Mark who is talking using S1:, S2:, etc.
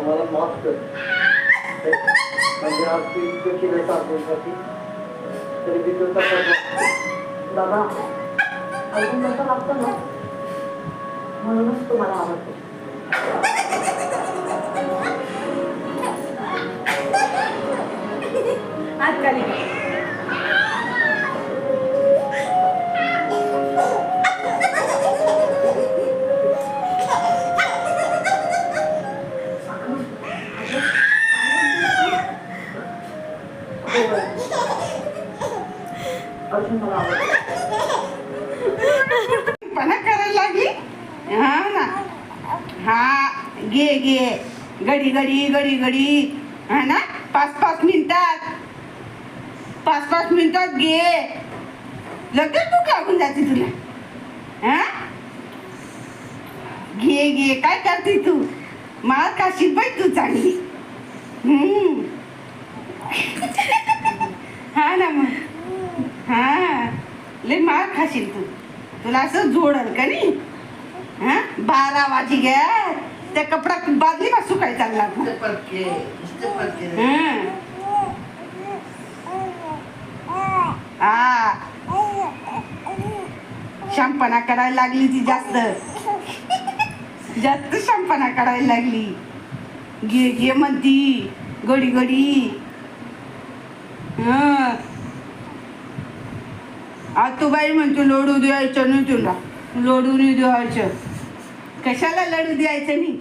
S1: आम्हाला माफ कर. म्हणजे आज तू इतकं केलं सासूसाठी तरी मी तुझा दादा अजून कसं लागतं ना म्हणूनच तुम्हाला आवडतो.
S2: आज खाली
S1: अजून मला आवडतं.
S2: पणा करायला लागली. हा ना, हा घे घे घडी घडी घडी घडी. हा ना, 5-5 मिनिटात 5-5 मिनिटात घे. लगेच तू लागून जाते तुला. हा घे घे. काय करते तू? मार खाशील बाई तू चांगली. हा ना मग. हा लय मार खाशील तू. तुला असं जोडल का नाही. हा 12 वाजी घ्या त्या कपडा बादली मा सुकाय चालला. हा शांपणा करायला लागली ती. जास्त जास्त शांपणा करायला लागली. घे घे म्हणती घडी घडी. आतूबाई म्हणतो लोडू द्यायचं नाही तुला. लोडू नाही द्यायचं. कशाला लडू द्यायचं नाही.